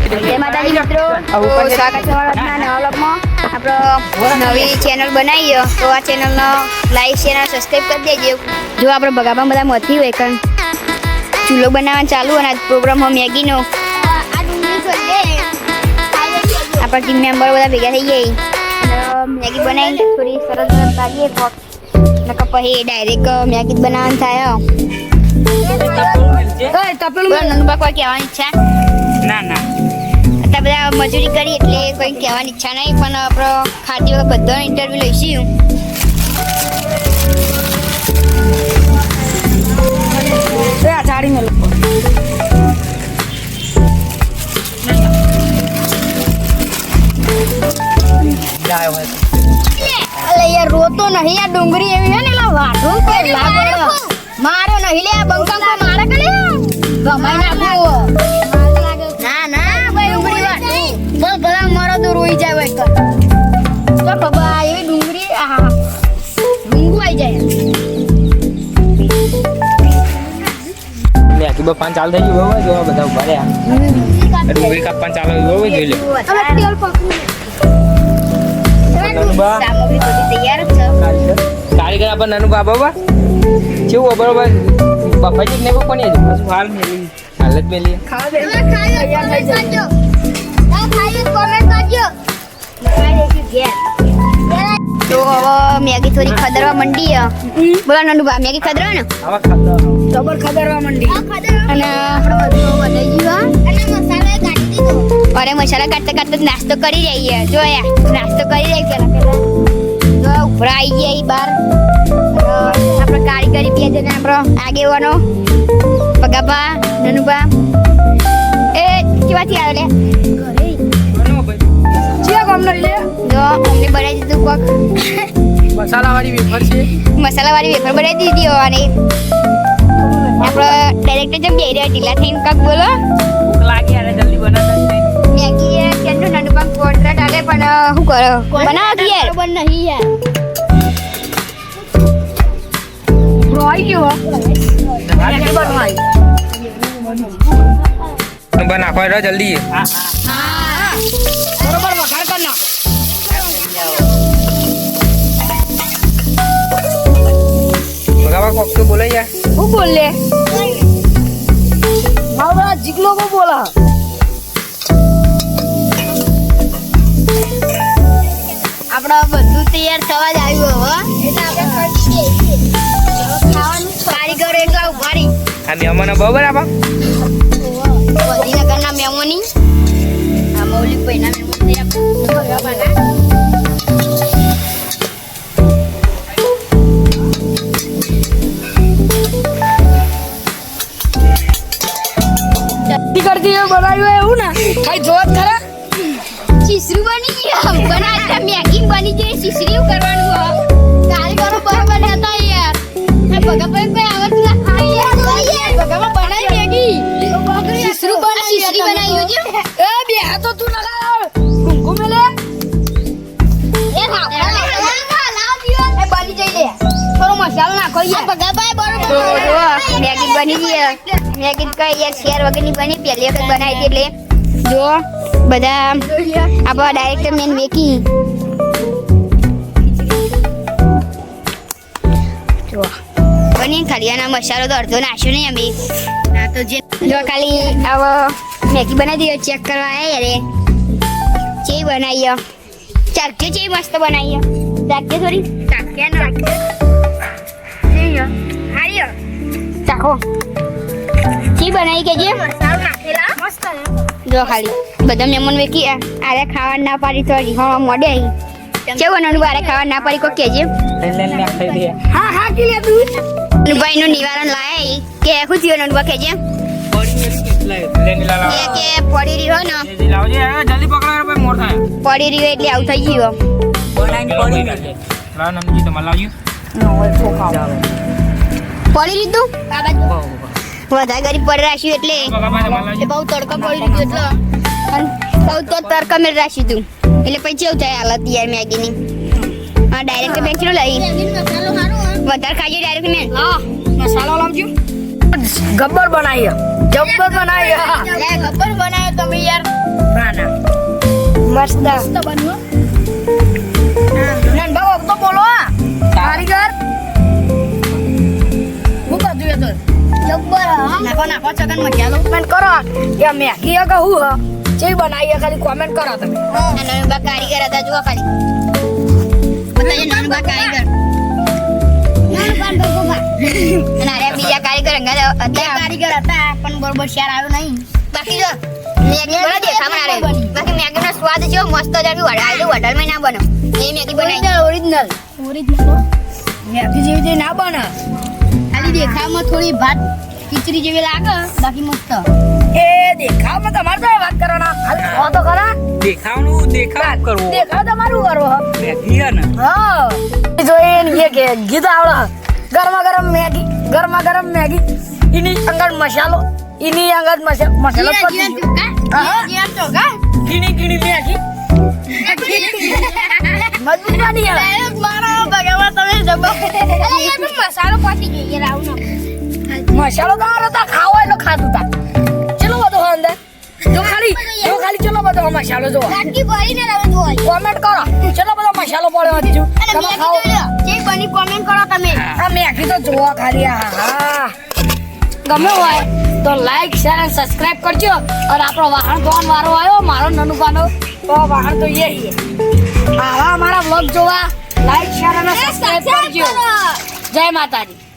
જય માતાજી મિત્રો, સ્વાગત છે અમારા નવા વ્લોગમાં. આપણે નવી ચેનલ બનાવી તો આ ચેનલનો લાઈક શેર અને સબસ્ક્રાઈબ કરી દેજો. જો આપણે બગામાં બધા મથી હોય કારણ ચૂલો બનાવવાનું ચાલુ અને આજ પ્રોગ્રામ હોય મેગીનો. આપણા ટીમ મેમ્બર બધા ભેગા થઈ જાય મેગી બનાવીને થોડી સરસ લાગીએ પછી ડાયરેક્ટ મેગી જ બનાવવાનું થાય. કોઈ કહેવાની ઈચ્છા ના અત્યારે બધા મજૂરી કરી એટલે કોઈ કહેવાની ઈચ્છા નહીં, પણ આપણો ખાતી વખત બધાનો ઇન્ટરવ્યુ લઈશું. યાર રોતો નહીં, આ ડુંગળી એવી છે ને એટલે વાઢું કોઈ લાગે મારો નહીં લે બંકા કો મારે કરે ગમાઈ નાખો. ના ભાઈ ડુંગળી વાઢું બસ ભલા મારો તો રોઈ જાય હોય તો બાબા એવી ડુંગળી આહા ડુંગુ આવી જાય. મેગી બપાન ચાલુ થઈ ગયું હોય જો બધા ઉભા રહ્યા ડુંગળી કાપવાનું ચાલુ હોય જોઈ લે. સામગ્રી બધી તૈયાર જ છે. કારીગર આપણ નાનું બાબા કેવું બરોબર બફાઈ ને પણ એ પાછું હાલ મેલી હાલત મેલી તો હવે મેગી થોડી ખદરવા મંડી. બોલો નાનું બા મેગી ખદરવા ને જબર ખદરવા મંડી અને અરે મસાલા કાઢતા કાઢતા નાસ્તો કરી જઈએ. જો નાસ્તો કરી જાય પેલા જો ઉભરા આવી ગયા બહાર. આપણે કારીગરી બે જણા આપણો આગેવાનો પગાપા નનુબા એ કેવાથી આવે જો અમને બનાવી દીધું કોક મસાલાવાળી વેફર બનાવી દીધી અને આપણે ડાયરેક્ટર જેમ બે રહ્યા ઢીલા થઈને કાક બોલો લાગી અરે જલ્દી બનાવતા મેગી કેન્ડુ નાનું પણ કોન્ટ્રાક્ટ આલે પણ શું કરો બનાવો યાર બન નહીં યાર રોઈ ગયો બનાવો રે જલ્દી. હા બરોબર વઘાર કર નાખો. બગાવા કોક તો બોલે યાર હું બોલે મારા જીગલો કો બોલા. આપડા બધું તૈયાર થવા જ આવ્યું હવે એટલે આપણે કરી દઈએ ખાવાનું. કારીગર એટલા ઉભારી આ મહેમાનો બરાબર આપા ગાંધીનગરના મહેમાની આ મૌલિક ભાઈના મહેમાન બનાવ્યું એવું ને કઈ જોત ખરા શીશરું બની ગયું બનાવતા મેગી બની ગઈ શીશરી કરવાનું કારીગરો બરાબર હતા યાર. ભગાભાઈ કોઈ આવડતું ના ખાઈ યાર ભગામાં બનાવી મેગી શીશરું બનાવી શીશરી બનાવી જો એ બે હાથો તું લગાવ કુમકુમ લે એ લાવ દિયો એ બની જઈ લે થોડો મસાલો નાખો યાર ભગાભાઈ બરાબર મેગી બની ગઈ. મેગી કઈ યાર શેર વગરની બની પહેલી વખત બનાવી એટલે જો બધા આપણા ડાયરેક્ટર મેન વેકી જો બની ખાલી આના મસાલો તો અડધો નાખ્યો નહીં અમે ના તો જે જો ખાલી આવો મેગી બનાવી દીધો ચેક કરવા આવ્યા યાર ચેવી બનાવી ચાખજો ચેવી મસ્ત બનાવી ચાખજો થોડી ચાખ્યા ના હારી ચાખો ચી બનાવી કે જે મસાલો નાખેલા મસ્ત જો ખાલી બધા મહેમાન વેકી આરે ખાવા ના પાડી તો હા મોડે કેવું નનું આરે ખાવા ના પાડી કો કેજે હા કે લે તું ભાઈ નું નિવારણ લાય કે શું થયું નનું કેજે કે પડી રહ્યો ને જલ્દી પકડો ભાઈ મોર થાય પડી રહ્યો એટલે આવું થઈ ગયું લાવ નમજી તો મલાવ્યું પડી લીધું વધારે ગરીબ પડી રાખ્યું એટલે બહુ તડકો પડી રહ્યો એટલે બહુ તો તડકા મેળ રાખ્યું તું એટલે પછી કેવું થાય હાલત યાર મેગીની. હા ડાયરેક્ટ બેંક નો લઈ વધારે ખાજો ડાયરેક્ટ મેં મસાલો લાવજો ગબ્બર બનાવી તમે યાર મસ્ત મસ્ત બન્યું નન બાબા તો બોલો કારીગર હું કહું એ તો જબ્બર નાખો ચકન મસાલો કમેન્ટ કરો કે મેગી આ કહું હ જે બનાવી ખાલી કમેન્ટ કરો તમે નનબા કારીગર હતા જુઓ ખાલી બતાજો નનબા કારીગર અને અરે બીજા કારીગર કારીગર હતા પણ બરોબર શેર આવ્યો નહીં બાકી જો મેગી બના દે ખામણા રે બાકી મેગી નો સ્વાદ જો મસ્ત જ આવી હોટલ માં ના બનો એ મેગી બનાવી ઓરિજિનલ મેગી જેવી ના બને ખાલી દેખાવમાં થોડી ભાત ખીચડી જેવી લાગે બાકી મસ્ત એ દેખાવમાં તમારે તો વાત કરવાના ખાલી ખો તો ખરા દેખાવનું દેખાવ કરવો દેખાવ તમારું કરવો મેગી હે ને હા જોઈને કે ગીત આવડે ગરમા ગરમ મેગી એની અંગર મસાલો એની અંગર મસાલો ગીણી ગીણી મેગી મજબૂત બની આવે મારા ભગવાન તમે જબો મસાલો પાટી જોઈએ રાવ મસાલો તો તો ખાવો એટલે ખાધું તા ચલો બધો અંદર જો ખાલી ચલો બધો મસાલો જો બાકી ભરીને રવે જોઈ કોમેન્ટ કરો ચલો બધો મસાલો પડ્યો હજુ તમે ખાઓ જે બની કોમેન્ટ કરો તમે આ મેગી તો જોવા ખાલી હા ગમે હોય તો લાઈક શેર અને સબસ્ક્રાઇબ કરજો અને આપણો વાહન ધોવાનો વારો આવ્યો મારો નનુભાનો તો વાહન તો એ આવા અમારા વ્લોગ જોવા લાઈક શેર અને સબસ્ક્રાઇબ કરજો જય માતાજી.